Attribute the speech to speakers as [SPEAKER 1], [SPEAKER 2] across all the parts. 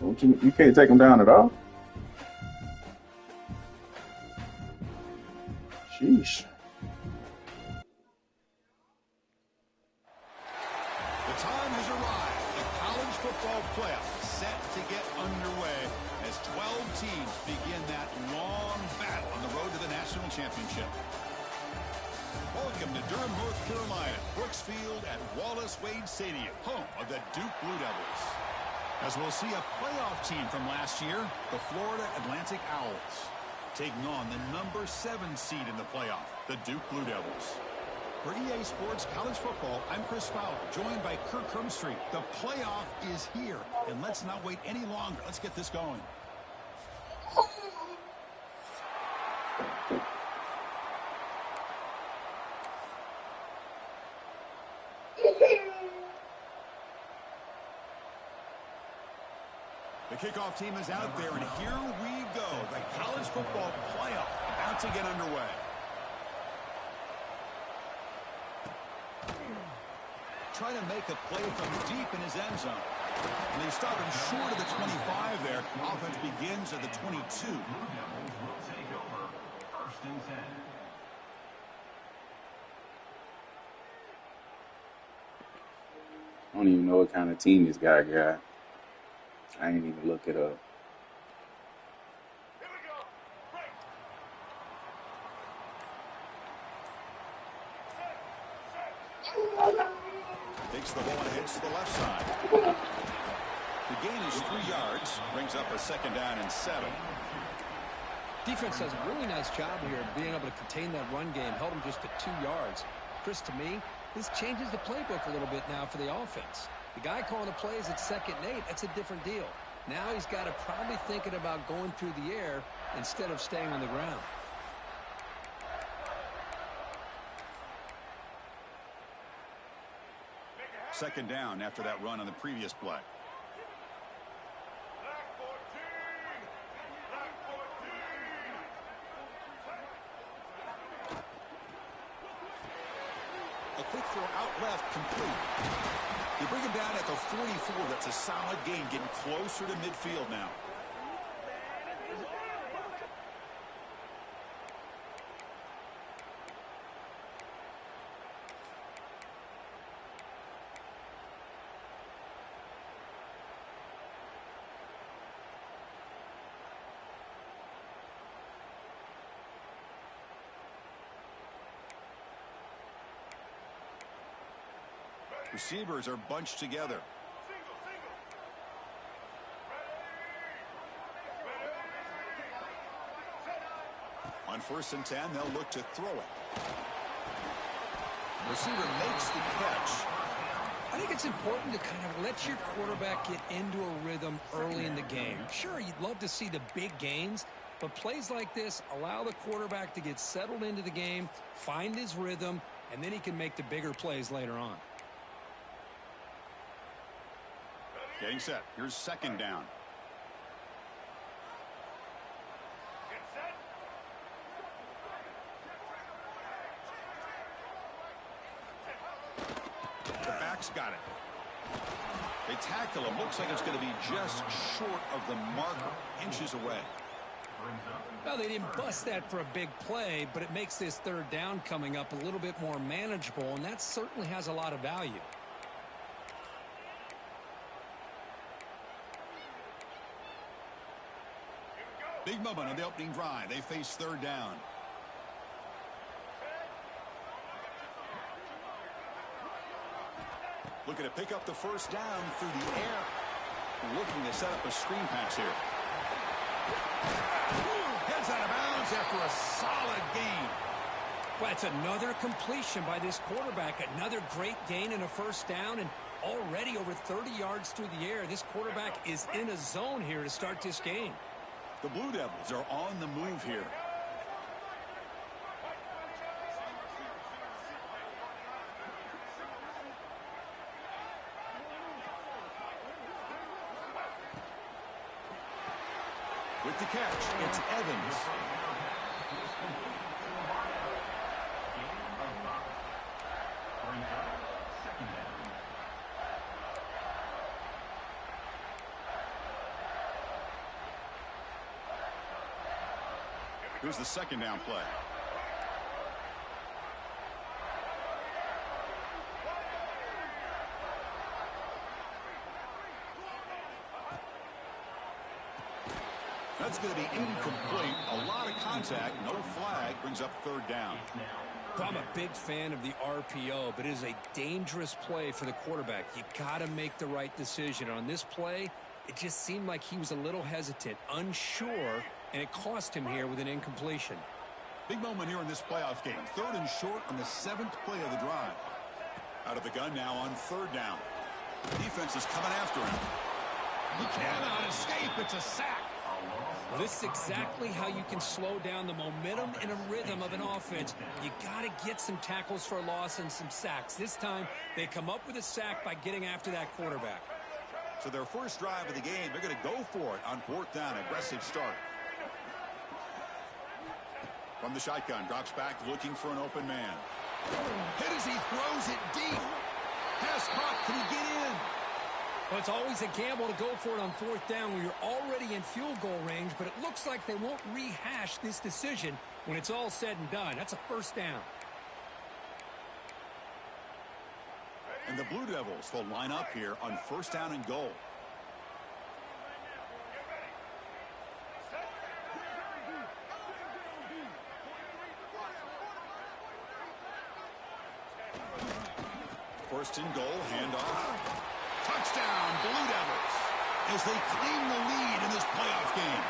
[SPEAKER 1] You can't take them down at all? Sheesh.
[SPEAKER 2] The time has arrived. The college football playoff set to get underway as 12 teams begin that long battle on the road to the national championship. Welcome to Durham, North Carolina, Brooks Field at Wallace Wade Stadium, home of the Duke Blue Devils. As we'll see a playoff team from last year, the Florida Atlantic Owls, taking on the number 7 seed in the playoff, the Duke Blue Devils. For EA Sports College Football, I'm Chris Fowler, joined by Kirk Hermstreet. The playoff is here, and let's not wait any longer. Let's get this going. The kickoff team is out there, and here we go. The college football playoff about to get underway. Trying to make a play from deep in his end zone. And they stop him short of the 25 there. Offense begins at the 22.
[SPEAKER 3] Will take over 1st and 10.
[SPEAKER 1] I don't even know what kind of team this guy got. I ain't even look it up.
[SPEAKER 2] Takes the ball and heads to the left side. The gain is 3 yards. Brings up a 2nd down and 7.
[SPEAKER 4] Defense does a really nice job here of being able to contain that run game. Held him just at 2 yards. Chris, to me, this changes the playbook a little bit now for the offense. The guy calling the plays at 2nd and 8, that's a different deal. Now he's got to probably thinking about going through the air instead of staying on the ground.
[SPEAKER 2] Second down after that run on the previous play. A quick throw out left, complete. They bring him down at the 44. That's a solid gain, getting closer to midfield now. Receivers are bunched together. On 1st and 10, they'll look to throw it. Receiver makes the catch.
[SPEAKER 4] I think it's important to kind of let your quarterback get into a rhythm early in the game. Sure, you'd love to see the big gains, but plays like this allow the quarterback to get settled into the game, find his rhythm, and then he can make the bigger plays later on.
[SPEAKER 2] Getting set. Here's 2nd down. The back's got it. They tackle him. Looks like it's going to be just short of the marker. Inches away.
[SPEAKER 4] Well, they didn't bust that for a big play, but it makes this 3rd down coming up a little bit more manageable, and that certainly has a lot of value.
[SPEAKER 2] Big moment on the opening drive. They face 3rd down. Looking to pick up the 1st down through the air. Looking to set up a screen pass here. Heads out of bounds after a solid gain.
[SPEAKER 4] Well, it's another completion by this quarterback. Another great gain and a 1st down, and already over 30 yards through the air. This quarterback is in a zone here to start this game.
[SPEAKER 2] The Blue Devils are on the move here. With the catch, it's Evans. Here's the second down play. That's going to be incomplete. A lot of contact. No flag. Brings up third down.
[SPEAKER 4] I'm a big fan of the RPO, but it is a dangerous play for the quarterback. You got to make the right decision. On this play, it just seemed like he was a little hesitant, unsure, and it cost him here with an incompletion.
[SPEAKER 2] Big moment here in this playoff game. Third and short on the 7th play of the drive. Out of the gun now on third down. Defense is coming after him. He cannot escape. It's a sack.
[SPEAKER 4] Well, this is exactly how you can slow down the momentum and a rhythm of an offense. You got to get some tackles for a loss and some sacks. This time, they come up with a sack by getting after that quarterback.
[SPEAKER 2] So their first drive of the game, they're going to go for it on fourth down. Aggressive start. From the shotgun, drops back looking for an open man. Hit as he throws it deep. Pass caught. Can he get in?
[SPEAKER 4] Well, it's always a gamble to go for it on fourth down when you're already in field goal range, but it looks like they won't rehash this decision when it's all said and done. That's a first down.
[SPEAKER 2] And the Blue Devils will line up here on first down and goal. First and goal, handoff. Touchdown, Blue Devils, as they claim the lead in this playoff game.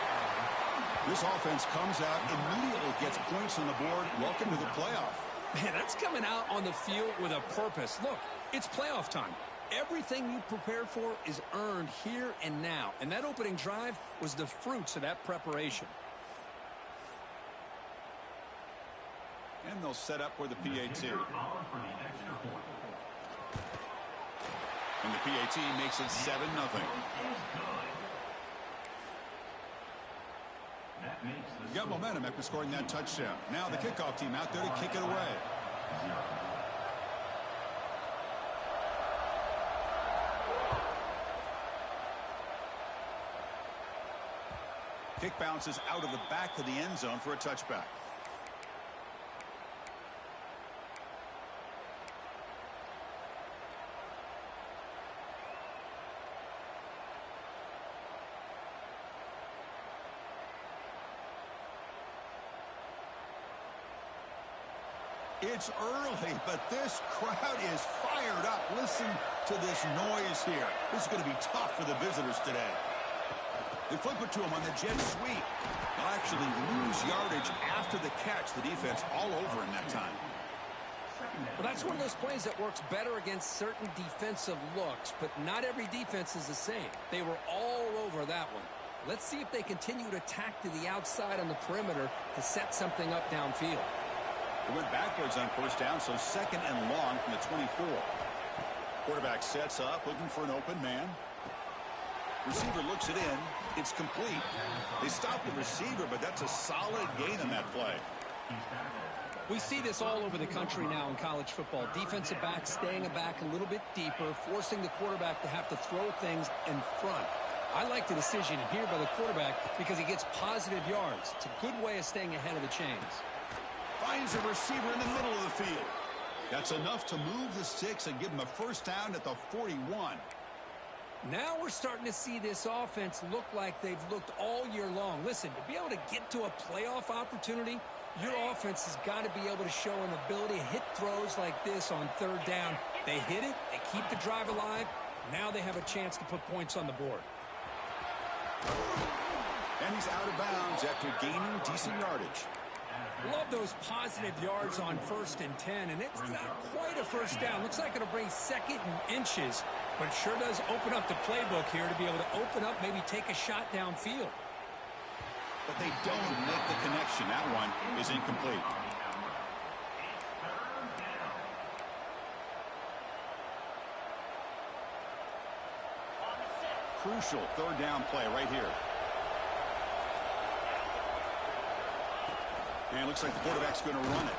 [SPEAKER 2] This offense comes out, immediately gets points on the board. Welcome to the playoff.
[SPEAKER 4] Man, that's coming out on the field with a purpose. Look, it's playoff time. Everything you prepared for is earned here and now. And that opening drive was the fruits of that preparation.
[SPEAKER 2] And they'll set up for the PAT. And the PAT makes it 7-0. You got momentum after scoring that touchdown. Now the kickoff team out there to kick it away. Kick bounces out of the back of the end zone for a touchback. It's early, but this crowd is fired up. Listen to this noise here. This is going to be tough for the visitors today. They flip it to him on the jet sweep. They'll actually lose yardage after the catch. The defense all over in that time.
[SPEAKER 4] Well, that's one of those plays that works better against certain defensive looks, but not every defense is the same. They were all over that one. Let's see if they continue to tack to the outside on the perimeter to set something up downfield.
[SPEAKER 2] They went backwards on first down, so second and long from the 24. Quarterback sets up, looking for an open man. Receiver looks it in. It's complete. They stop the receiver, but that's a solid gain on that play.
[SPEAKER 4] We see this all over the country now in college football. Defensive backs staying back a little bit deeper, forcing the quarterback to have to throw things in front. I like the decision here by the quarterback because he gets positive yards. It's a good way of staying ahead of the chains.
[SPEAKER 2] Finds a receiver in the middle of the field. That's enough to move the sticks and give him a first down at the 41.
[SPEAKER 4] Now we're starting to see this offense look like they've looked all year long. Listen, to be able to get to a playoff opportunity, your offense has got to be able to show an ability to hit throws like this on third down. They hit it, they keep the drive alive. Now they have a chance to put points on the board.
[SPEAKER 2] And he's out of bounds after gaining decent yardage.
[SPEAKER 4] Love those positive yards on 1st and 10, and it's not quite a first down. Looks like it'll bring second and inches, but sure does open up the playbook here to be able to open up, maybe take a shot downfield.
[SPEAKER 2] But they don't make the connection. That one is incomplete. Crucial third down play right here. And it looks like the quarterback's going to run it.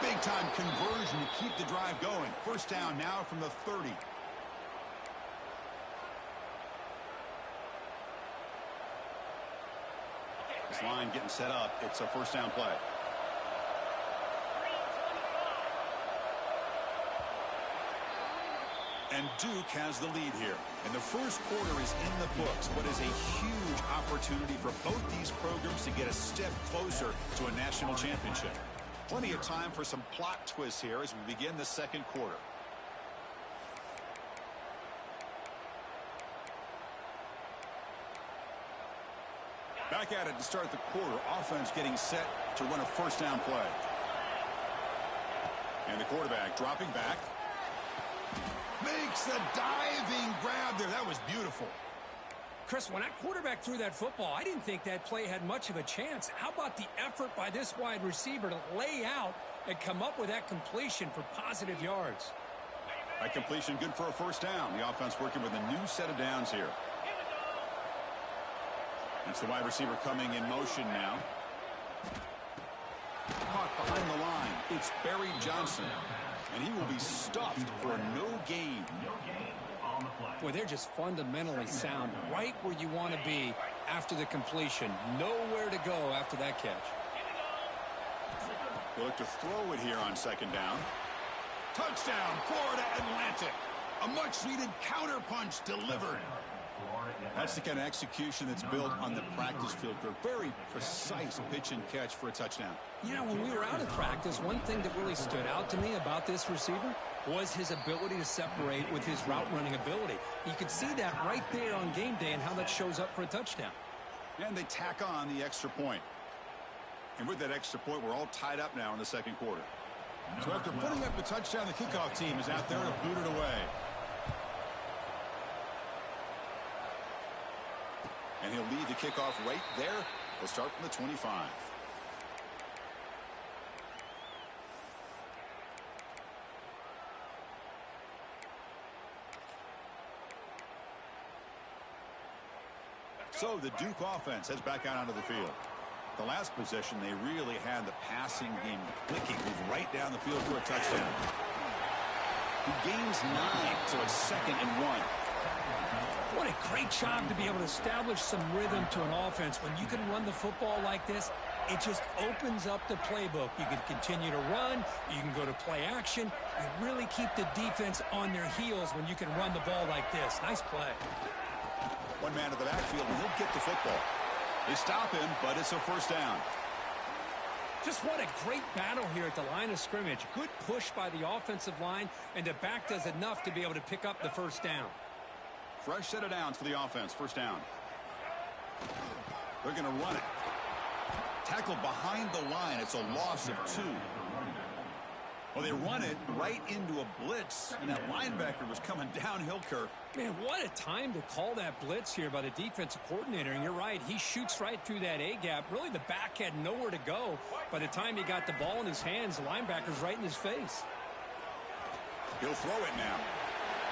[SPEAKER 2] Big time conversion to keep the drive going. First down now from the 30. As line getting set up. It's a first down play. And Duke has the lead here. And the first quarter is in the books. What is a huge opportunity for both these programs to get a step closer to a national championship. Plenty of time for some plot twists here as we begin the second quarter. Back at it to start the quarter. Offense getting set to run a first down play. And the quarterback dropping back. Makes the diving grab there. That was beautiful.
[SPEAKER 4] Chris, when that quarterback threw that football, I didn't think that play had much of a chance. How about the effort by this wide receiver to lay out and come up with that completion for positive yards?
[SPEAKER 2] That completion good for a first down. The offense working with a new set of downs here. That's the wide receiver coming in motion now. Caught behind the line. It's Barry Johnson. And he will be stuffed for a no gain.
[SPEAKER 4] Boy, they're just fundamentally sound right where you want to be after the completion. Nowhere to go after that catch.
[SPEAKER 2] They look to throw it here on second down. Touchdown, Florida Atlantic. A much-needed counterpunch delivered. That's the kind of execution that's built on the practice field. A very precise pitch and catch for a touchdown.
[SPEAKER 4] You know, when we were out of practice, one thing that really stood out to me about this receiver was his ability to separate with his route running ability. You could see that right there on game day and how that shows up for a touchdown.
[SPEAKER 2] And they tack on the extra point. And with that extra point, we're all tied up now in the second quarter. So after putting up the touchdown, the kickoff team is out there to boot it away. And he'll lead the kickoff right there. They'll start from the 25. So the Duke offense heads back out onto the field. The last possession, they really had the passing game clicking. Move right down the field for a touchdown. He gains 9, so it's 2nd and 1.
[SPEAKER 4] What a great job to be able to establish some rhythm to an offense. When you can run the football like this, it just opens up the playbook. You can continue to run. You can go to play action. You really keep the defense on their heels when you can run the ball like this. Nice play.
[SPEAKER 2] One man at the backfield, and he'll get the football. They stop him, but it's a first down.
[SPEAKER 4] Just what a great battle here at the line of scrimmage. Good push by the offensive line, and the back does enough to be able to pick up the first down.
[SPEAKER 2] Fresh set of downs for the offense. First down. They're going to run it. Tackled behind the line. It's a loss of 2. Well, they run it right into a blitz, and that linebacker was coming downhill, Kirk.
[SPEAKER 4] Man, what a time to call that blitz here by the defensive coordinator. And you're right, he shoots right through that A-gap. Really, the back had nowhere to go. By the time he got the ball in his hands, the linebacker's right in his face.
[SPEAKER 2] He'll throw it now.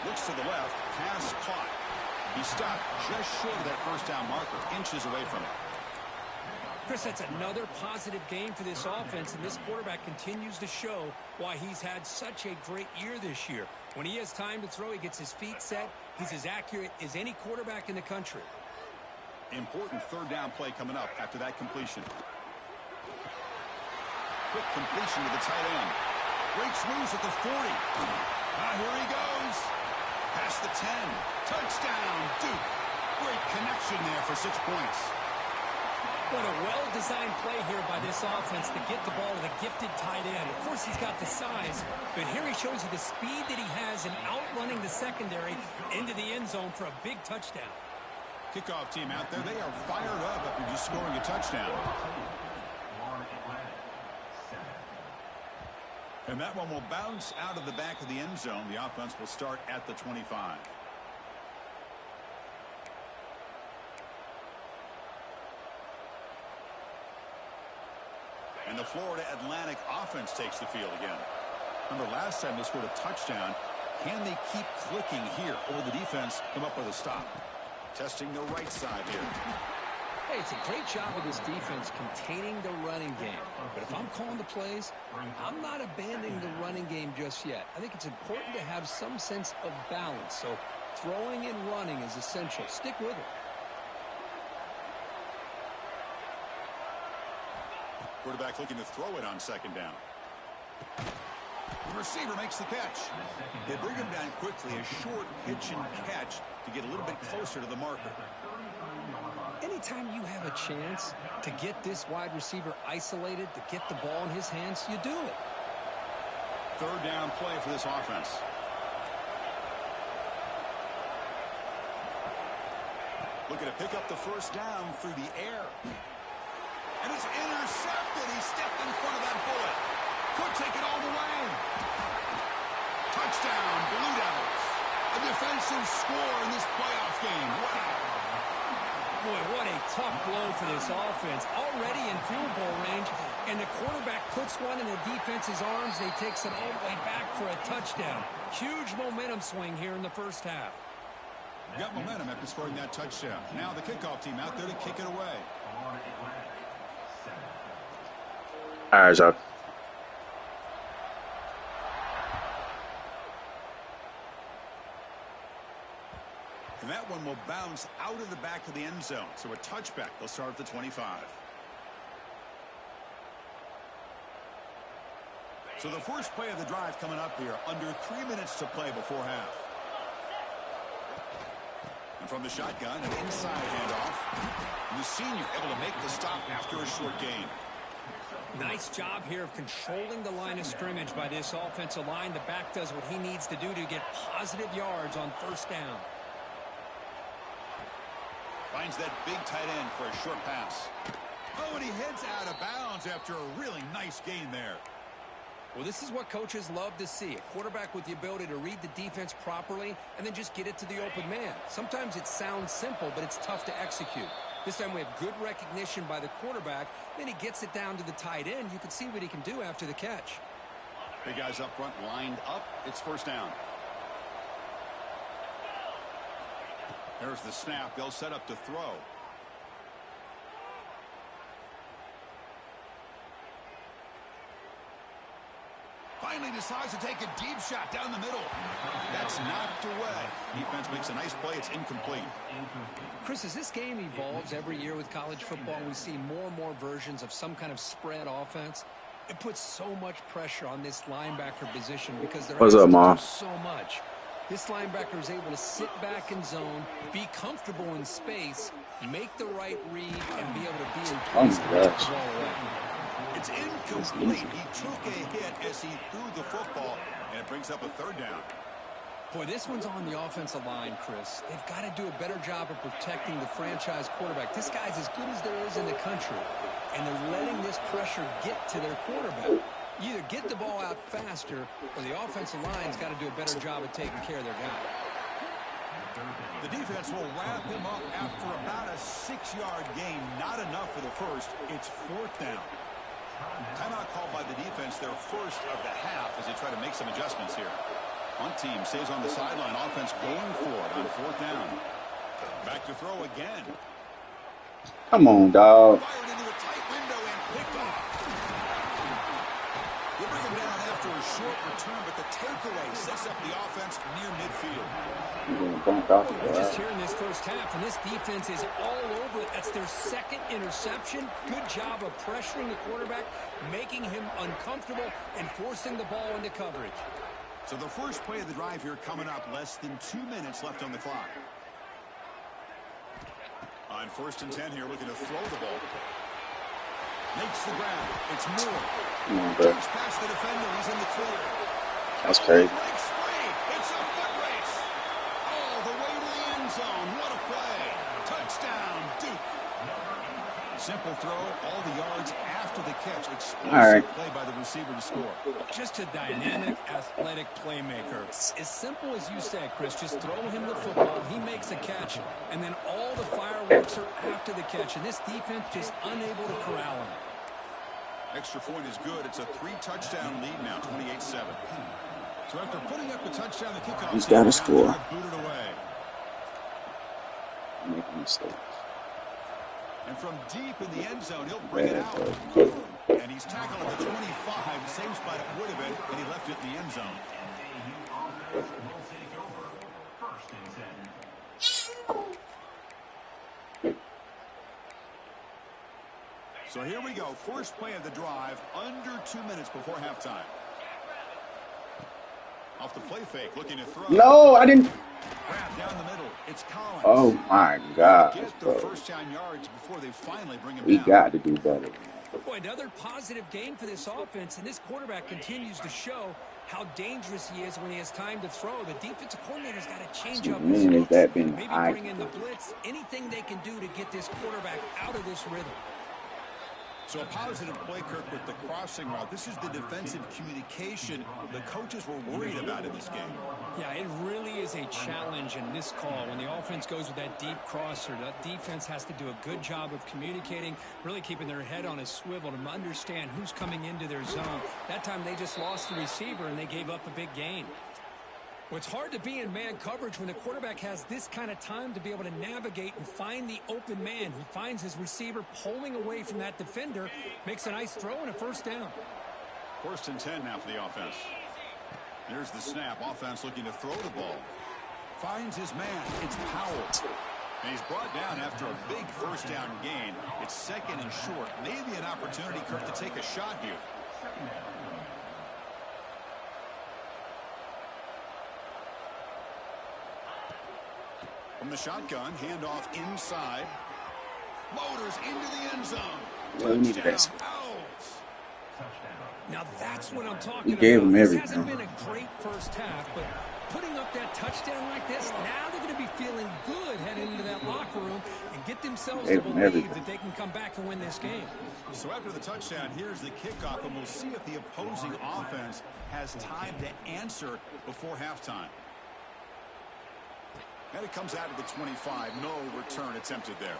[SPEAKER 2] Looks to the left. Pass caught. He stopped just short of that first down marker, inches away from it.
[SPEAKER 4] Chris, that's another positive game for this offense, and this quarterback continues to show why he's had such a great year this year. When he has time to throw, he gets his feet set. He's as accurate as any quarterback in the country.
[SPEAKER 2] Important third down play coming up after that completion. Quick completion to the tight end. Breaks loose at the 40. Here he goes. Past the 10. Touchdown, Duke. Great connection there for 6 points.
[SPEAKER 4] What a well-designed play here by this offense to get the ball to the gifted tight end. Of course, he's got the size, but here he shows you the speed that he has in outrunning the secondary into the end zone for a big touchdown.
[SPEAKER 2] Kickoff team out there, they are fired up after just scoring a touchdown. And that one will bounce out of the back of the end zone. The offense will start at the 25. And the Florida Atlantic offense takes the field again. Remember, last time they scored a touchdown. Can they keep clicking here? Or will the defense come up with a stop? Testing the right side here.
[SPEAKER 4] Hey, it's a great job of this defense containing the running game. But if I'm calling the plays, I'm not abandoning the running game just yet. I think it's important to have some sense of balance. So throwing and running is essential. Stick with it.
[SPEAKER 2] Quarterback looking to throw it on second down. The receiver makes the catch. They bring him down quickly, a short pitch and catch to get a little bit closer to the marker.
[SPEAKER 4] Anytime you have a chance to get this wide receiver isolated, to get the ball in his hands, you do it.
[SPEAKER 2] Third down play for this offense. Looking to pick up the first down through the air. And it's intercepted. He stepped in front of that bullet. Could take it all the way. Touchdown, Blue Devils. A defensive score in this playoff game. Wow.
[SPEAKER 4] Boy, what a tough blow for this offense. Already in field goal range, and the quarterback puts one in the defense's arms. He takes it all the way back for a touchdown. Huge momentum swing here in the first half.
[SPEAKER 2] Got momentum after scoring that touchdown. Now the kickoff team out there to kick it away.
[SPEAKER 1] All right, y'all.
[SPEAKER 2] And that one will bounce out of the back of the end zone. So a touchback. They'll start at the 25. So the first play of the drive coming up here. Under 3 minutes to play before half. And from the shotgun, an inside handoff. And the senior able to make the stop after a short gain.
[SPEAKER 4] Nice job here of controlling the line of scrimmage by this offensive line. The back does what he needs to do to get positive yards on first down.
[SPEAKER 2] Finds that big tight end for a short pass. Oh, and he heads out of bounds after a really nice gain there.
[SPEAKER 4] Well, this is what coaches love to see. A quarterback with the ability to read the defense properly and then just get it to the open man. Sometimes it sounds simple, but it's tough to execute. This time we have good recognition by the quarterback. Then he gets it down to the tight end. You can see what he can do after the catch.
[SPEAKER 2] Big guys up front lined up. It's first down. There's the snap. They'll set up to throw. Finally decides to take a deep shot down the middle. That's knocked away. Defense makes a nice play. It's incomplete.
[SPEAKER 4] Chris, as this game evolves every year with college football, we see more and more versions of some kind of spread offense. It puts so much pressure on this linebacker position because they're
[SPEAKER 1] What's up, Ma?
[SPEAKER 4] so much. This linebacker is able to sit back in zone, be comfortable in space, make the right read, and be able to be in place to get the ball away.
[SPEAKER 2] It's incomplete. He took a hit as he threw the football, and it brings up a third down.
[SPEAKER 4] Boy, this one's on the offensive line, Chris. They've got to do a better job of protecting the franchise quarterback. This guy's as good as there is in the country, and they're letting this pressure get to their quarterback. You either get the ball out faster, or the offensive line's got to do a better job of taking care of their guy.
[SPEAKER 2] The defense will wrap him up after about a 6-yard gain. Not enough for the first. It's fourth down. Timeout called by the defense, their first of the half, as they try to make some adjustments here. Punt team stays on the sideline. Offense going for it on fourth down. Back to throw again.
[SPEAKER 1] Come on, dog.
[SPEAKER 2] Fired into a tight window and picked off. They bring him down after a short return, but the takeaway sets up the offense near midfield.
[SPEAKER 4] Just here in this first half, and this defense is all over it. That's their second interception. Good job of pressuring the quarterback, making him uncomfortable, and forcing the ball into coverage.
[SPEAKER 2] So the first play of the drive here coming up, less than 2 minutes left on the clock. On first and 10 here, looking to throw the ball. Makes the grab. It's Moore. Jumps past the defender. He's in the clear.
[SPEAKER 1] That's crazy.
[SPEAKER 2] Breaks free. It's a foot race. All the way to the end zone. What a play. Touchdown, Duke. Simple throw. All the yards after the catch. Explosive play by the receiver to score.
[SPEAKER 4] Just a dynamic, athletic playmaker. As simple as you said, Chris. Just throw him the football. He makes a catch. And then all the fireworks are after the catch. And this defense just unable to corral him.
[SPEAKER 2] Extra point is good. It's a 3-touchdown lead now, 28-7. So after putting up the touchdown, the kickoff,
[SPEAKER 1] he's got to score.
[SPEAKER 2] Booted away.
[SPEAKER 1] Making mistakes.
[SPEAKER 2] And from deep in the end zone, he'll bring it out. And he's tackled at the 25. Same spot it would have been, and he left it in the end zone. So here we go. First play of the drive, under 2 minutes before halftime. Off the play fake, looking to throw.
[SPEAKER 1] No, I didn't.
[SPEAKER 2] Grab down the middle. It's Collins.
[SPEAKER 1] Oh my gosh,
[SPEAKER 2] Get the
[SPEAKER 1] bro.
[SPEAKER 2] first down yards before they finally bring him
[SPEAKER 1] We
[SPEAKER 2] down.
[SPEAKER 1] got to do better.
[SPEAKER 4] Boy, another positive game for this offense, and this quarterback continues to show how dangerous he is when he has time to throw. The defensive coordinator's got to change up his
[SPEAKER 1] Man, has
[SPEAKER 4] looks,
[SPEAKER 1] that been
[SPEAKER 4] maybe
[SPEAKER 1] high?
[SPEAKER 4] bring in the blitz, anything they can do to get this quarterback out of this rhythm.
[SPEAKER 2] So a positive play, Kirk, with the crossing route. This is the defensive communication the coaches were worried about in this game.
[SPEAKER 4] Yeah, it really is a challenge in this call. When the offense goes with that deep crosser, that defense has to do a good job of communicating, really keeping their head on a swivel to understand who's coming into their zone. That time they just lost the receiver and they gave up a big gain. Well, it's hard to be in man coverage when the quarterback has this kind of time to be able to navigate and find the open man. He finds his receiver pulling away from that defender, makes a nice throw and a first down.
[SPEAKER 2] 1st and 10 now for the offense. There's the snap. Offense looking to throw the ball. Finds his man. It's Powell. And he's brought down after a big first down gain. It's 2nd and short. Maybe an opportunity, Kirk, to take a shot here. From the shotgun, handoff inside. Motors into the end zone.
[SPEAKER 1] Yeah, we needed that.
[SPEAKER 4] Now that's what I'm talking
[SPEAKER 1] He
[SPEAKER 4] about.
[SPEAKER 1] gave him
[SPEAKER 4] This
[SPEAKER 1] everything.
[SPEAKER 4] hasn't been a great first half, but putting up that touchdown like this, now they're going to be feeling good heading into that locker room and get themselves to
[SPEAKER 1] Gave him
[SPEAKER 4] believe
[SPEAKER 1] everything.
[SPEAKER 4] that they can come back and win this game.
[SPEAKER 2] So after the touchdown, here's the kickoff, and we'll see if the opposing offense has time to answer before halftime. And it comes out of the 25. No return attempted there.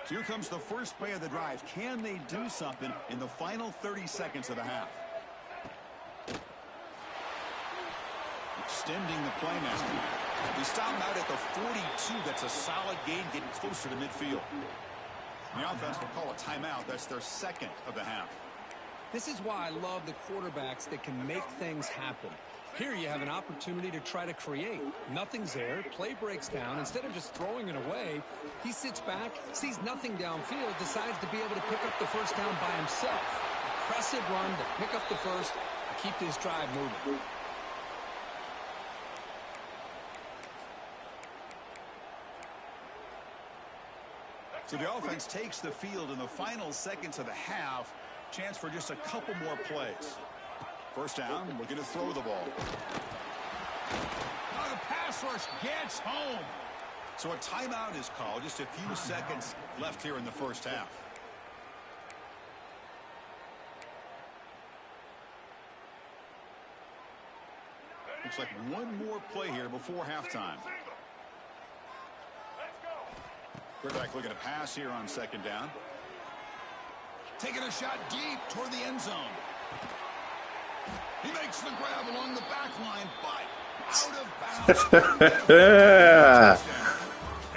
[SPEAKER 2] So here comes the first play of the drive. Can they do something in the final 30 seconds of the half? Extending the play now. They stop him out at the 42. That's a solid gain, getting closer to midfield. The offense will call a timeout. That's their 2nd of the half.
[SPEAKER 4] This is why I love the quarterbacks that can make things happen. Here you have an opportunity to try to create. Nothing's there. Play breaks down. Instead of just throwing it away, he sits back, sees nothing downfield, decides to be able to pick up the first down by himself. Impressive run to pick up the first and keep this drive moving.
[SPEAKER 2] So the offense takes the field in the final seconds of the half. Chance for just a couple more plays. First down, looking to throw the ball. Oh, the pass rush gets home. So a timeout is called. Just a few seconds left here in the first half. Looks like one more play here before halftime. Quarterback looking to pass here on 2nd down. Taking a shot deep toward the end zone. He makes the grab along the back line, but out of bounds.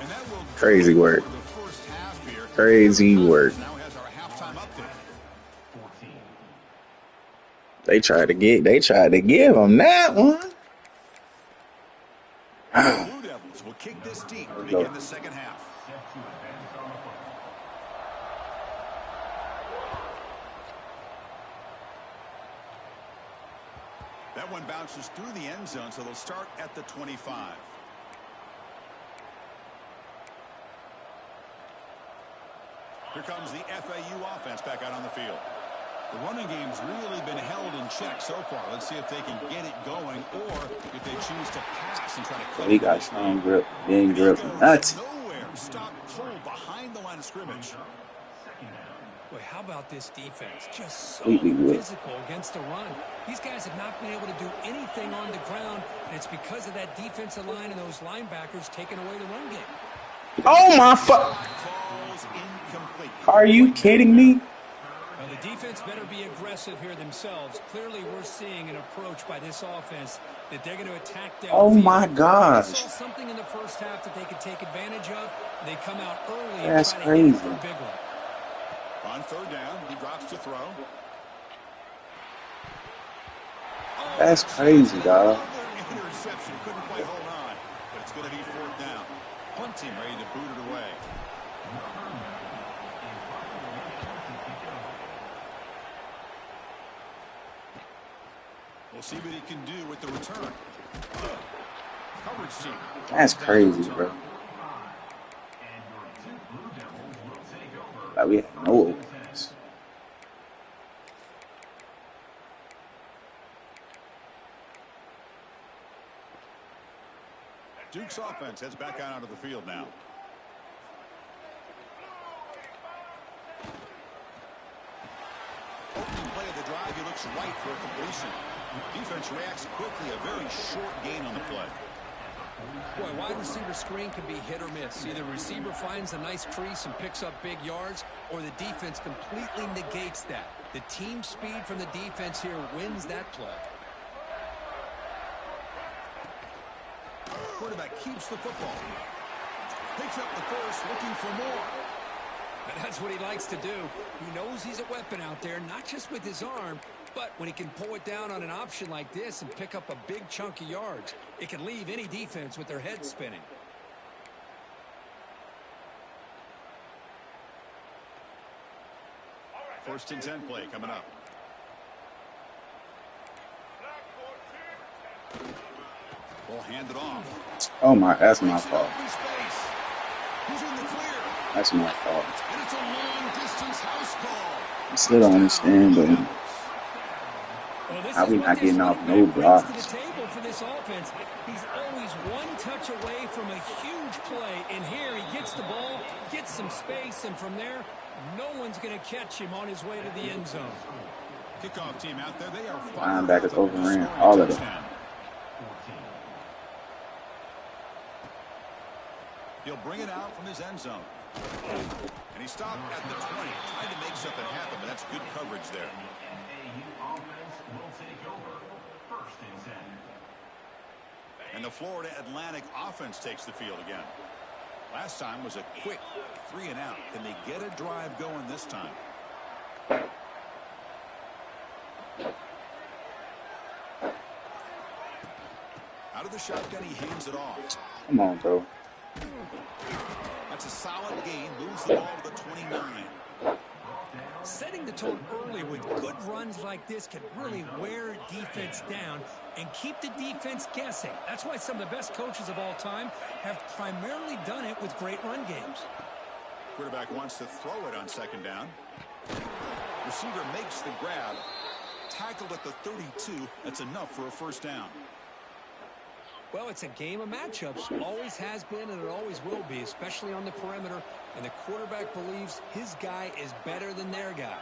[SPEAKER 2] And that will
[SPEAKER 1] Crazy work.
[SPEAKER 2] for the first half here.
[SPEAKER 1] Crazy work.
[SPEAKER 2] Now has our halftime update.
[SPEAKER 1] They tried to give him that one.
[SPEAKER 2] The Blue Devils will kick this deep to begin the second half. That one bounces through the end zone, so they'll start at the 25. Here comes the FAU offense back out on the field. The running game's really been held in check so far. Let's see if they can get it going, or if they choose to pass and try to cut
[SPEAKER 1] He
[SPEAKER 2] it.
[SPEAKER 1] got strong grip, game grip,
[SPEAKER 2] Goes
[SPEAKER 1] nuts.
[SPEAKER 2] nowhere. Stop cold behind the line of scrimmage.
[SPEAKER 4] Boy, how about this defense? Just so
[SPEAKER 1] Completely would.
[SPEAKER 4] physical against the run. These guys have not been able to do anything on the ground, and it's because of that defensive line and those linebackers taking away the run game.
[SPEAKER 1] Oh my fuck!
[SPEAKER 2] Calls incomplete.
[SPEAKER 1] Are you kidding me?
[SPEAKER 4] Now, the defense better be aggressive here themselves. Clearly, we're seeing an approach by this offense that they're going to attack downfield.
[SPEAKER 1] Oh my
[SPEAKER 4] They
[SPEAKER 1] gosh!
[SPEAKER 4] saw something in the first half that they could take advantage of. They come out early
[SPEAKER 1] That's
[SPEAKER 4] and try to hit it
[SPEAKER 1] crazy.
[SPEAKER 4] for a big one.
[SPEAKER 2] On 3rd down, he drops to throw.
[SPEAKER 1] That's crazy, dog.
[SPEAKER 2] Another interception. Couldn't quite hold on, but it's going to be fourth down. Punting, ready to boot it away. We'll see what he can do with the return. Coverage team.
[SPEAKER 1] That's crazy, bro. Like we have no openings.
[SPEAKER 2] Duke's offense heads back out onto the field now. Opening play of the drive, he looks right for a completion. Defense reacts quickly, a very short gain on the play.
[SPEAKER 4] Boy, wide receiver screen can be hit or miss. Either receiver finds a nice crease and picks up big yards, or the defense completely negates that. The team speed from the defense here wins that play.
[SPEAKER 2] Quarterback keeps the football. Picks up the first, looking for more.
[SPEAKER 4] And that's what he likes to do. He knows he's a weapon out there, not just with his arm, but when he can pull it down on an option like this and pick up a big chunk of yards, it can leave any defense with their head spinning.
[SPEAKER 2] First and 10 play coming up. We'll hand it off.
[SPEAKER 1] Oh my, that's my fault.
[SPEAKER 2] He's in the clear.
[SPEAKER 1] That's my fault.
[SPEAKER 2] And it's a long distance house call.
[SPEAKER 1] I still don't understand, but how we not getting off no blocks?
[SPEAKER 4] To the table for this offense. He's always one touch away from a huge play, and here he gets the ball, gets some space, and from there, no one's going to catch him on his way to the end zone.
[SPEAKER 2] Kickoff team out there, they are
[SPEAKER 1] linebackers overran all of them.
[SPEAKER 2] He'll bring it out from his end zone. And he stopped at the 20, trying to make something happen, but that's good coverage there. And the Florida Atlantic offense takes the field again. Last time was a quick 3-and-out. Can they get a drive going this time? Out of the shotgun, he hands it off.
[SPEAKER 1] Come on, bro.
[SPEAKER 2] That's a solid gain. Moves the ball to the 29.
[SPEAKER 4] Setting the tone early with good runs like this can really wear defense down and keep the defense guessing. That's why some of the best coaches of all time have primarily done it with great run games.
[SPEAKER 2] Quarterback wants to throw it on second down. Receiver makes the grab. Tackled at the 32. That's enough for a first down.
[SPEAKER 4] Well, it's a game of matchups. Always has been and it always will be, especially on the perimeter. And the quarterback believes his guy is better than their guy.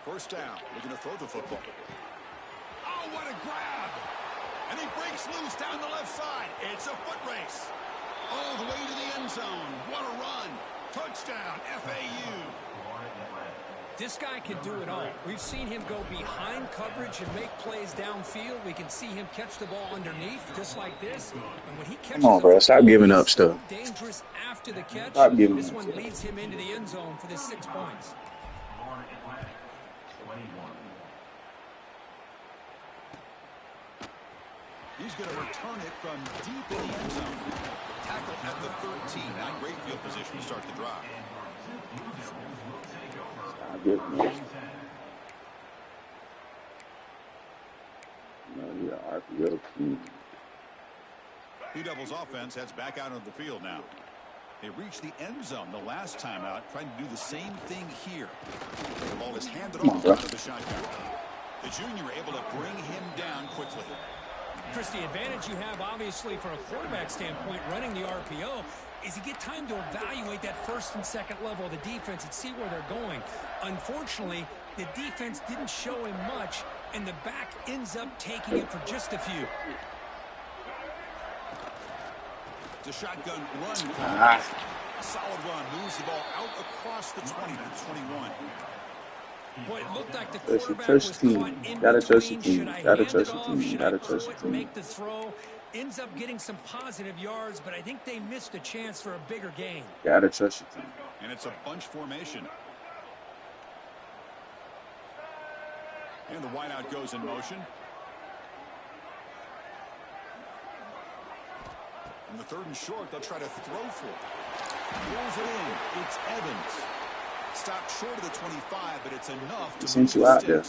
[SPEAKER 2] First down. Looking to throw the football. Oh, what a grab. And he breaks loose down the left side. It's a foot race. All the way to the end zone. What a run. Touchdown, FAU.
[SPEAKER 4] This guy can do it all. We've seen him go behind coverage and make plays downfield. We can see him catch the ball underneath, just like this. And when he catches
[SPEAKER 1] Come on, bro. Stop giving up stuff.
[SPEAKER 4] Dangerous after the catch.
[SPEAKER 1] Stop giving
[SPEAKER 4] this
[SPEAKER 1] up
[SPEAKER 4] one
[SPEAKER 1] stuff.
[SPEAKER 4] leads him into the end zone for the 6 points.
[SPEAKER 2] He's going to return it from deep in the end zone. Tackle at the 13. Not great field position to start the drive.
[SPEAKER 1] Stop giving up. No, you're an RPO team.
[SPEAKER 2] Blue Devils offense heads back out of the field now. They reached the end zone the last time out, trying to do the same thing here. The ball is handed off out of the shotgun. The junior able to bring him down quickly.
[SPEAKER 4] Chris, the advantage you have, obviously, from a quarterback standpoint, running the RPO, is you get time to evaluate that first and second level of the defense and see where they're going. Unfortunately, the defense didn't show him much, and the back ends up taking it for just a few.
[SPEAKER 2] It's a shotgun run. A solid run. Moves the ball out across the 20 to the 21.
[SPEAKER 4] Boy, it looked like the quarterback
[SPEAKER 1] was
[SPEAKER 4] was
[SPEAKER 1] caught
[SPEAKER 4] caught in
[SPEAKER 1] Gotta trust
[SPEAKER 4] between.
[SPEAKER 1] your team.
[SPEAKER 4] Should I
[SPEAKER 1] Gotta
[SPEAKER 4] hand
[SPEAKER 1] trust
[SPEAKER 4] it
[SPEAKER 1] your
[SPEAKER 4] off?
[SPEAKER 1] team.
[SPEAKER 4] Should
[SPEAKER 1] Gotta
[SPEAKER 4] I
[SPEAKER 1] trust
[SPEAKER 4] throw
[SPEAKER 1] your
[SPEAKER 4] it,
[SPEAKER 1] team.
[SPEAKER 4] make the throw? Ends up getting some positive yards, but I think they missed a chance for a bigger gain.
[SPEAKER 1] Gotta trust your team.
[SPEAKER 2] And it's a bunch formation. And the wideout goes in motion. And the 3rd and short, they'll try to throw for it. Pulls it in. It's Evans. Stopped short of the 25, but it's enough to
[SPEAKER 1] Sent you out there.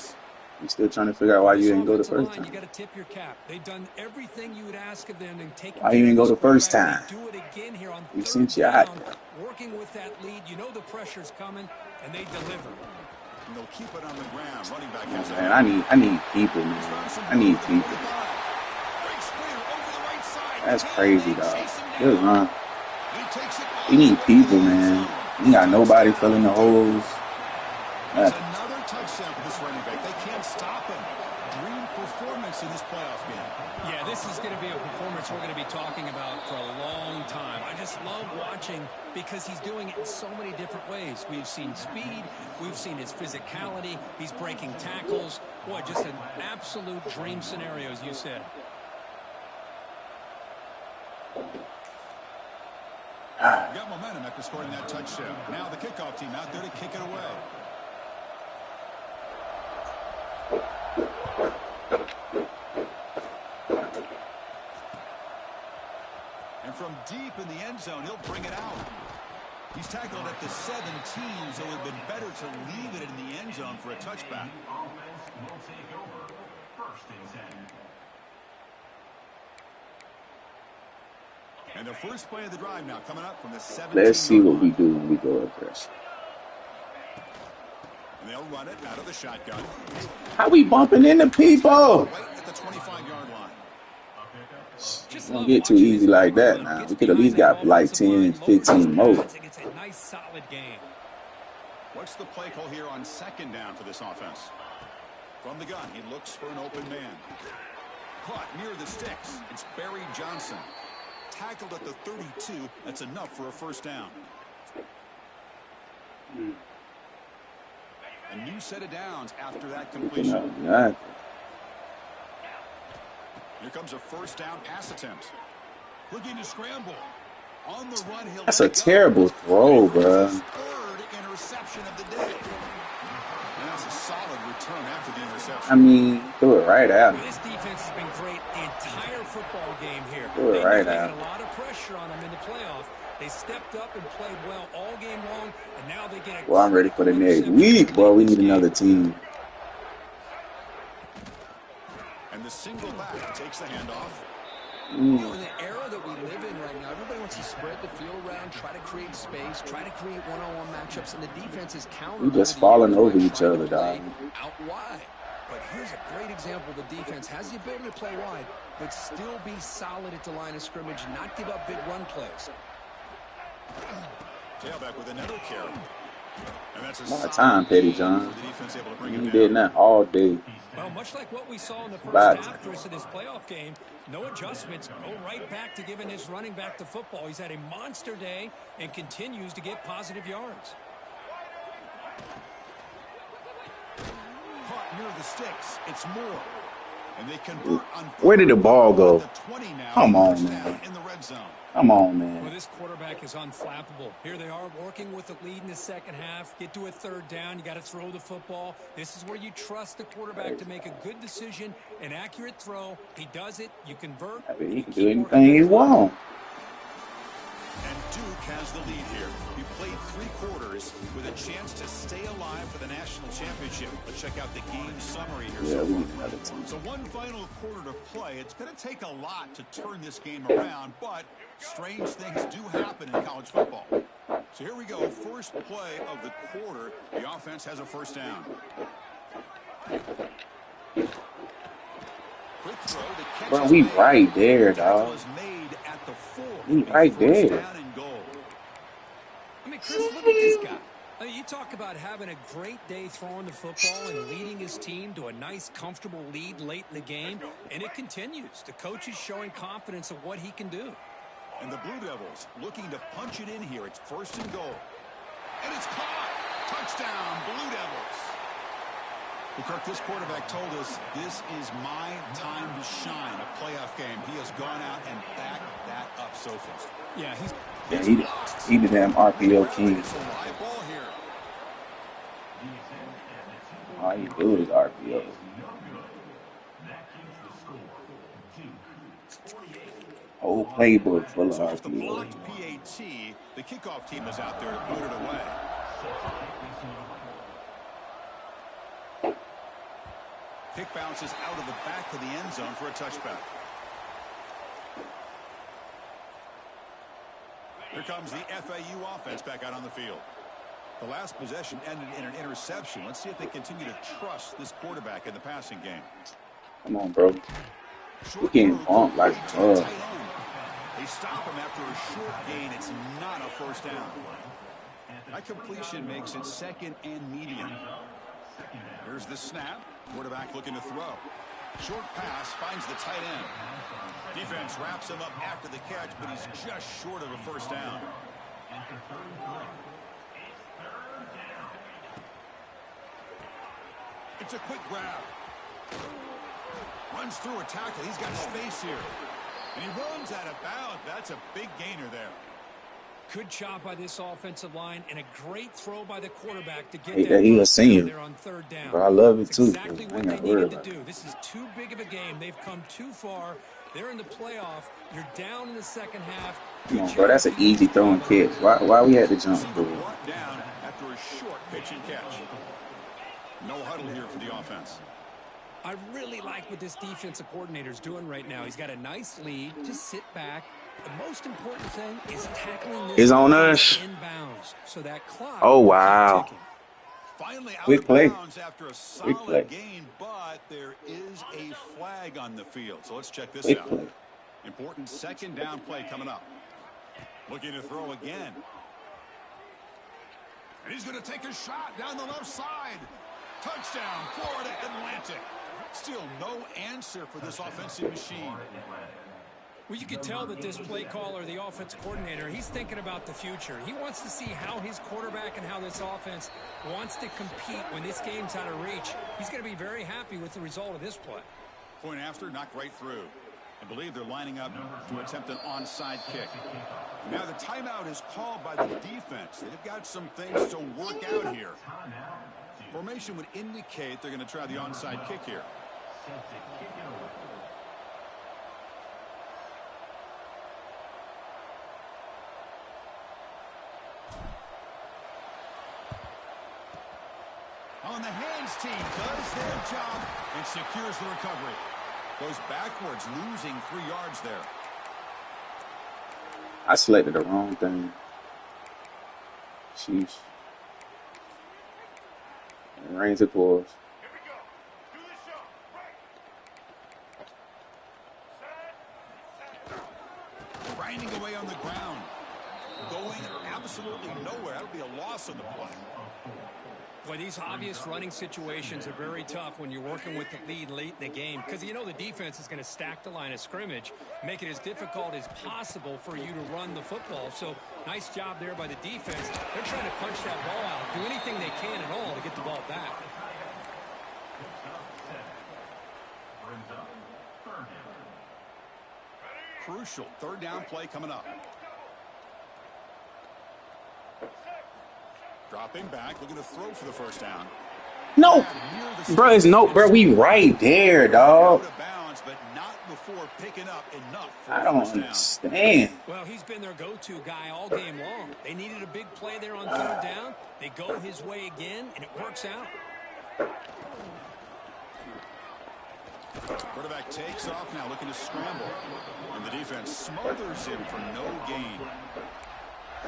[SPEAKER 1] I'm still trying to figure out why you didn't go the first time.
[SPEAKER 4] You got to tip your cap. They've done everything you would ask of them and taken.
[SPEAKER 1] Why you didn't go the first time?
[SPEAKER 4] They do it again here on
[SPEAKER 1] We
[SPEAKER 4] 3rd
[SPEAKER 1] sent you out there.
[SPEAKER 4] working with that lead. You know the pressure's coming, and they deliver.
[SPEAKER 2] And they'll keep it on the ground. Running back has
[SPEAKER 1] Man, I need people, man. I need people. That's crazy, dog. Good run. We need people, man. We got nobody filling the holes.
[SPEAKER 2] It's another touchdown for this running back. They can't stop him. Dream performance in this playoff game.
[SPEAKER 4] Yeah, this is going to be a performance we're going to be talking about for a long time. I just love watching because he's doing it in so many different ways. We've seen speed. We've seen his physicality. He's breaking tackles. Boy, just an absolute dream scenario, as you said.
[SPEAKER 2] Got momentum after scoring that touchdown. Now the kickoff team out there to kick it away. And from deep in the end zone, he'll bring it out. He's tackled at the 17, so it would have been better to leave it in the end zone for a touchback.
[SPEAKER 3] Offense will take over. 1st and 10.
[SPEAKER 2] And the first play of the drive now coming up from the 17.
[SPEAKER 1] Let's see what we do when we go aggressive.
[SPEAKER 2] And they'll run it out of the shotgun.
[SPEAKER 1] How we bumping into people?
[SPEAKER 2] Right at the 25-yard line.
[SPEAKER 1] Just don't get too easy like that now. We could at least got like 10, 15 more.
[SPEAKER 4] It's a nice, solid game.
[SPEAKER 2] What's the play call here on 2nd down for this offense? From the gun, he looks for an open man. Caught near the sticks. It's Barry Johnson. Tackled at the 32. That's enough for a 1st down. A new set of downs after that completion. Here comes a 1st down pass attempt. Looking to scramble. On the run, he'll
[SPEAKER 1] That's a terrible throw, bro.
[SPEAKER 2] 3rd interception of the day. And that's a solid return after the interception.
[SPEAKER 1] I mean, threw it right out.
[SPEAKER 4] This defense has been great the entire football game here.
[SPEAKER 1] Threw it right out.
[SPEAKER 4] They had a lot of pressure on them in the playoff. They stepped up and played well all game long, and now they get a...
[SPEAKER 1] Well, I'm ready for the next week, boy. We need another team.
[SPEAKER 2] And the single back takes the handoff.
[SPEAKER 4] You know, in the era that we live in right now, everybody wants to spread the field around, try to create space, try to create one-on-one matchups, and the defense is counter.
[SPEAKER 1] We just falling over each other, dog.
[SPEAKER 4] Out wide. But here's a great example. The defense has the ability to play wide, but still be solid at the line of scrimmage, not give up big run plays.
[SPEAKER 2] Tailback with another carry. And that's
[SPEAKER 1] A lot of time, Petty John. You did that all day.
[SPEAKER 4] Well, much like what we saw in the first half, Chris, in this playoff game, no adjustments, go right back to giving his running back the football. He's had a monster day and continues to get positive yards.
[SPEAKER 2] Caught near the sticks. It's Moore. And they convert on...
[SPEAKER 1] Where did the ball go? Come on, man.
[SPEAKER 2] In the red zone.
[SPEAKER 1] Come on, man.
[SPEAKER 4] Well, this quarterback is unflappable. Here they are working with the lead in the second half. Get to a 3rd down. You got to throw the football. This is where you trust the quarterback to make a good decision, an accurate throw. He does it. You convert.
[SPEAKER 1] I mean, he can do anything he wants.
[SPEAKER 2] And Duke has the lead here. He played 3 quarters with a chance to stay alive for the national championship. Let's check out the game summary here.
[SPEAKER 1] Yeah, we need another team.
[SPEAKER 2] So one final quarter to play. It's going to take a lot to turn this game around, but strange things do happen in college football. So here we go. First play of the quarter. The offense has a 1st down. Quick throw. The catch
[SPEAKER 1] Bro, we right there, dog. We right there.
[SPEAKER 4] I mean, Chris, look at this guy. I mean, you talk about having a great day throwing the football and leading his team to a nice, comfortable lead late in the game, and it continues. The coach is showing confidence of what he can do.
[SPEAKER 2] And the Blue Devils looking to punch it in here. It's 1st and goal. And it's caught. Touchdown, Blue Devils. Well, Kirk, this quarterback told us this is my time to shine, a playoff game. He has gone out and backed that up so far.
[SPEAKER 4] Yeah,
[SPEAKER 1] he the damn RPO king.
[SPEAKER 2] It's a live ball here.
[SPEAKER 1] All you do is RPO. Whole playbook full of
[SPEAKER 2] So off the
[SPEAKER 1] RPO.
[SPEAKER 2] blocked PAT, the kickoff team is out there to put it away. Kick bounces out of the back of the end zone for a touchback. Here comes the FAU offense back out on the field. The last possession ended in an interception. Let's see if they continue to trust this quarterback in the passing game.
[SPEAKER 1] Come on, bro. We're getting bumped like
[SPEAKER 2] They stop him after a short gain. It's not a first down. That completion makes it second and medium. Here's the snap. Quarterback looking to throw. Short pass finds the tight end. Defense wraps him up after the catch, but he's just short of a first down. It's a quick grab. Runs through a tackle. He's got space here. And he runs out of bounds. That's a big gainer there.
[SPEAKER 4] Good job by this offensive line and a great throw by the quarterback to get
[SPEAKER 1] that he a
[SPEAKER 4] first
[SPEAKER 1] senior.
[SPEAKER 4] down there on third down.
[SPEAKER 1] Bro, I love it
[SPEAKER 4] That's
[SPEAKER 1] too.
[SPEAKER 4] exactly
[SPEAKER 1] I
[SPEAKER 4] what
[SPEAKER 1] ain't
[SPEAKER 4] they
[SPEAKER 1] got worry
[SPEAKER 4] needed to
[SPEAKER 1] about
[SPEAKER 4] do.
[SPEAKER 1] it.
[SPEAKER 4] This is too big of a game. They've come too far. They're in the playoff. You're down in the second half.
[SPEAKER 1] Come on, bro. That's an easy throwing catch. Why we had to jump for it?
[SPEAKER 2] Brought down after a short pitch and catch. No huddle here for the offense.
[SPEAKER 4] I really like what this defensive coordinator's doing right now. He's got a nice lead. Just sit back. The most important thing is tackling this
[SPEAKER 1] It's on us.
[SPEAKER 4] inbounds, so that clock
[SPEAKER 1] Oh,
[SPEAKER 4] will keep
[SPEAKER 1] wow.
[SPEAKER 4] ticking.
[SPEAKER 2] Finally out
[SPEAKER 1] Quick
[SPEAKER 2] of
[SPEAKER 1] play.
[SPEAKER 2] bounds after a
[SPEAKER 1] Quick play.
[SPEAKER 2] solid gain, but there is a flag on the field. So let's check this
[SPEAKER 1] Quick
[SPEAKER 2] out.
[SPEAKER 1] play.
[SPEAKER 2] Important second down play coming up. Looking to throw again. And he's going to take a shot down the left side. Touchdown, Florida Atlantic. Still no answer for this offensive machine.
[SPEAKER 4] Well, you can tell that this play caller, the offense coordinator, he's thinking about the future. He wants to see how his quarterback and how this offense wants to compete when this game's out of reach. He's going to be very happy with the result of this play.
[SPEAKER 2] Point after, knocked right through. I believe they're lining up to attempt an onside kick. Now the timeout is called by the defense. They've got some things to work out here. Formation would indicate they're going to try the onside kick here. On the hands team does their job and secures the recovery. Goes backwards, losing 3 yards there.
[SPEAKER 1] I selected the wrong thing. Sheesh. It rains it pours.
[SPEAKER 2] Grinding away on the ground. Going absolutely nowhere. That would be a loss on the play.
[SPEAKER 4] Boy, these obvious running situations are very tough when you're working with the lead late in the game because you know the defense is going to stack the line of scrimmage, make it as difficult as possible for you to run the football. So nice job there by the defense. They're trying to punch that ball out, do anything they can at all to get the ball back.
[SPEAKER 2] Crucial third down play coming up. Dropping back, looking to throw for the first down.
[SPEAKER 1] No, bro, it's no, bro. We right there, dog.
[SPEAKER 2] Out of bounds, but not before picking up enough for
[SPEAKER 1] I
[SPEAKER 2] the
[SPEAKER 1] don't
[SPEAKER 2] first down.
[SPEAKER 1] understand.
[SPEAKER 4] Well, he's been their go-to guy all game long. They needed a big play there on third down. They go his way again, and it works out.
[SPEAKER 2] Quarterback takes off now, looking to scramble. And the defense smothers him for no gain.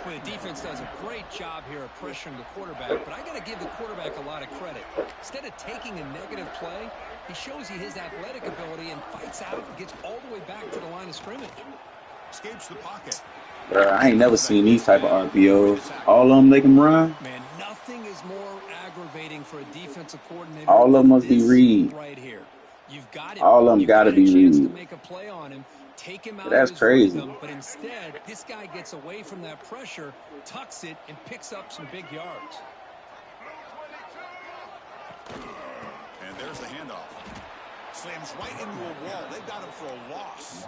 [SPEAKER 4] Well, the defense does a great job here of pressuring the quarterback, but I got to give the quarterback a lot of credit. Instead of taking a negative play, he shows you his athletic ability and fights out and gets all the way back to the line of scrimmage.
[SPEAKER 2] Escapes the pocket.
[SPEAKER 1] Bro, I ain't never seen these type of RPOs. All of them they can run.
[SPEAKER 4] Man, nothing is more aggravating for a defensive coordinator.
[SPEAKER 1] All of them
[SPEAKER 4] than
[SPEAKER 1] must be
[SPEAKER 4] this
[SPEAKER 1] read.
[SPEAKER 4] right here. You've got it.
[SPEAKER 1] All of them gotta be
[SPEAKER 4] chance to
[SPEAKER 1] read.
[SPEAKER 4] make a play on him. Take him out
[SPEAKER 1] That's
[SPEAKER 4] of his
[SPEAKER 1] crazy.
[SPEAKER 4] rhythm, but instead, this guy gets away from that pressure, tucks it, and picks up some big yards.
[SPEAKER 2] And there's the handoff. Slams right into a wall. They've got him for a loss.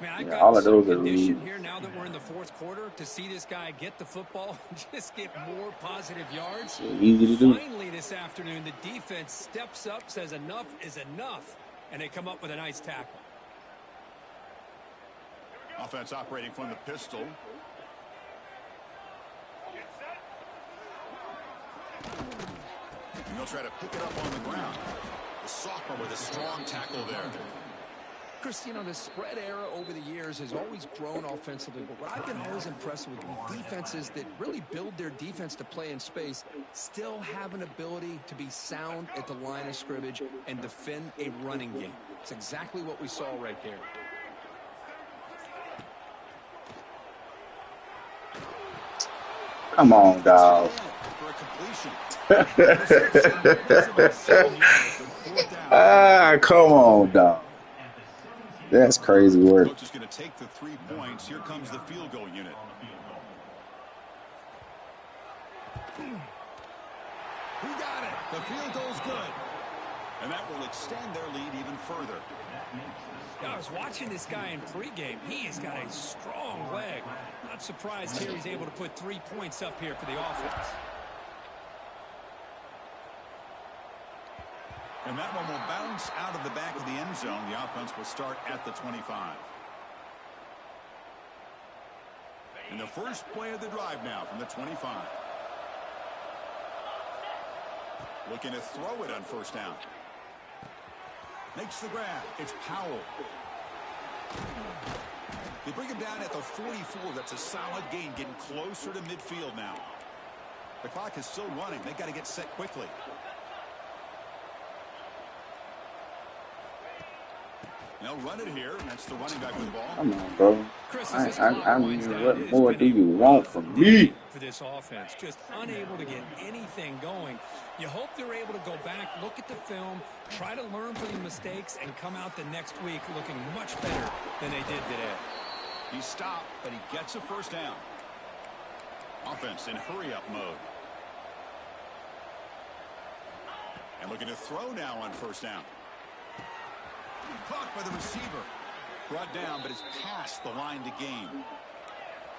[SPEAKER 4] Man, I've
[SPEAKER 1] Yeah, all
[SPEAKER 4] gotten
[SPEAKER 1] of
[SPEAKER 4] some
[SPEAKER 1] those are
[SPEAKER 4] condition
[SPEAKER 1] reads.
[SPEAKER 4] here now that we're in the fourth quarter to see this guy get the football, just get more positive yards.
[SPEAKER 1] Yeah, easy to do.
[SPEAKER 4] Finally this afternoon, the defense steps up, says enough is enough, and they come up with a nice tackle.
[SPEAKER 2] Offense operating from the pistol. And they'll try to pick it up on the ground. The sophomore with a strong tackle there.
[SPEAKER 4] Chris, you know, the spread era over the years has always grown offensively, but what I've been always impressed with defenses that really build their defense to play in space still have an ability to be sound at the line of scrimmage and defend a running game. It's exactly what we saw right there.
[SPEAKER 1] Come on, dog.
[SPEAKER 2] For a completion.
[SPEAKER 1] Ah, come on, dog. That's crazy work.
[SPEAKER 2] Coach is going to take the 3 points. Here comes the field goal unit. Who got it? The field goal's good. And that will extend their lead even further.
[SPEAKER 4] I was watching this guy in pregame. He has got a strong leg. Not surprised here he's able to put 3 points up here for the offense.
[SPEAKER 2] And that one will bounce out of the back of the end zone. The offense will start at the 25. And the first play of the drive now from the 25. Looking to throw it on first down. Makes the grab. It's Powell. They bring him down at the 44. That's a solid gain, getting closer to midfield now. The clock is still running. They've got to get set quickly. They'll run it here, and that's the running back with the ball.
[SPEAKER 1] Come on, bro.
[SPEAKER 4] Chris,
[SPEAKER 1] I mean, what more do you want from me?
[SPEAKER 4] For this offense, just unable to get anything going. You hope they're able to go back, look at the film, try to learn from the mistakes, and come out the next week looking much better than they did today.
[SPEAKER 2] He stopped, but he gets a first down. Offense in hurry-up mode. And looking to throw now on first down. Caught by the receiver. Brought down, but it's past the line to gain.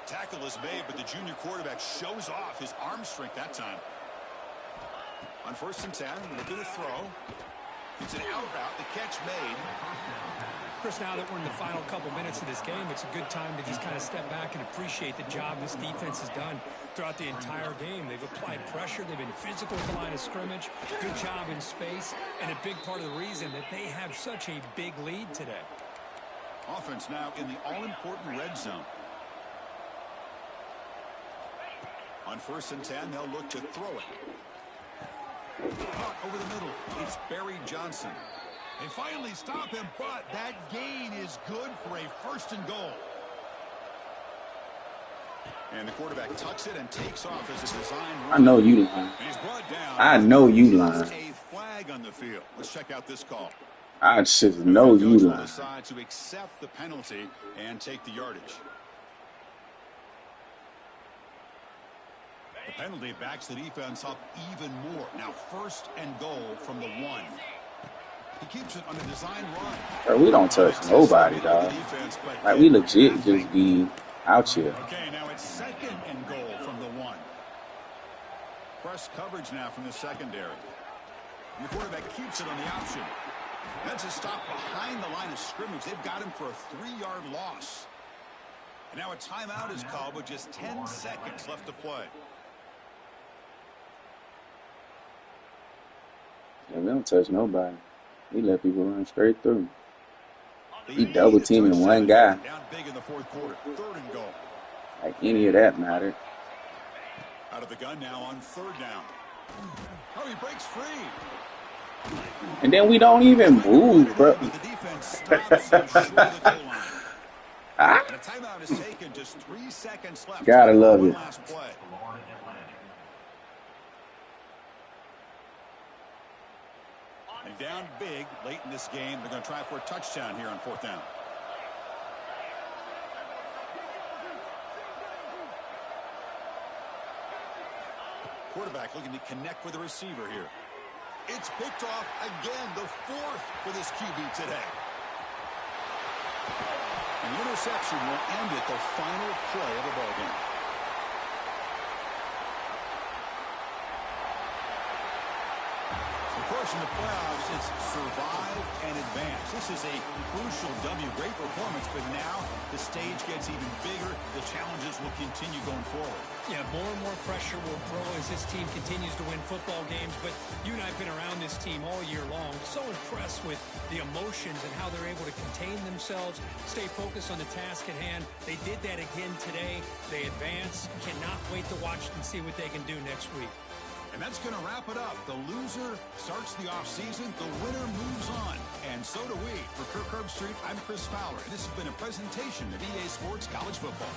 [SPEAKER 2] Tackle is made, but the junior quarterback shows off his arm strength that time. On first and 10, looking to throw. It's an out route. The catch made.
[SPEAKER 4] Chris, now that we're in the final couple minutes of this game, it's a good time to just kind of step back and appreciate the job this defense has done throughout the entire game. They've applied pressure. They've been physical at the line of scrimmage. Good job in space. And a big part of the reason that they have such a big lead today.
[SPEAKER 2] Offense now in the all-important red zone. On first and 10, they'll look to throw it. Caught over the middle. It's Barry Johnson. They finally stop him, but that gain is good for a first and goal. And the quarterback tucks it and takes off as a design run.
[SPEAKER 1] I know you lying.
[SPEAKER 2] And he's brought down.
[SPEAKER 1] I know you lying.
[SPEAKER 2] A flag on the field. Let's check out this call.
[SPEAKER 1] I just know you lying.
[SPEAKER 2] Decide to accept the penalty and take the yardage. The penalty backs the defense up even more. Now first and goal from the 1. He keeps it on a design run.
[SPEAKER 1] Bro, we don't touch nobody, dog. Like, we legit just be out here.
[SPEAKER 2] Okay, now it's second and goal from the 1. Press coverage now from the secondary. And the quarterback keeps it on the option. That's a stop behind the line of scrimmage. They've got him for a 3-yard loss. And now a timeout is called with just 10 seconds left to play.
[SPEAKER 1] Yeah, we don't touch nobody. We let people run straight through. We double teaming one guy.
[SPEAKER 2] Down big in the fourth quarter. Third and goal.
[SPEAKER 1] Like any of that matter.
[SPEAKER 2] Out of the gun now on third down. Oh, he breaks free.
[SPEAKER 1] And then we don't even move, bro.
[SPEAKER 2] The defense stops him short of the goal line.
[SPEAKER 1] Ah.
[SPEAKER 2] And a timeout is taken. Just 3 seconds left.
[SPEAKER 1] Gotta love it.
[SPEAKER 2] Last play. And down big late in this game. They're going to try for a touchdown here on fourth down. Quarterback looking to connect with the receiver here. It's picked off again, the 4th for this QB today. And the interception will end it, the final play of the ballgame. Of course, in the playoffs, it's survive and advance. This is a crucial W. Great performance, but now the stage gets even bigger. The challenges will continue going forward.
[SPEAKER 5] Yeah, more and more pressure will grow as this team continues to win football games, but you and I have been around this team all year long. So impressed with the emotions and how they're able to contain themselves, stay focused on the task at hand. They did that again today. They advance. Cannot wait to watch and see what they can do next week.
[SPEAKER 2] And that's going to wrap it up. The loser starts the offseason. The winner moves on. And so do we. For Kirk Herbstreit, I'm Chris Fowler. And this has been a presentation of EA Sports College Football.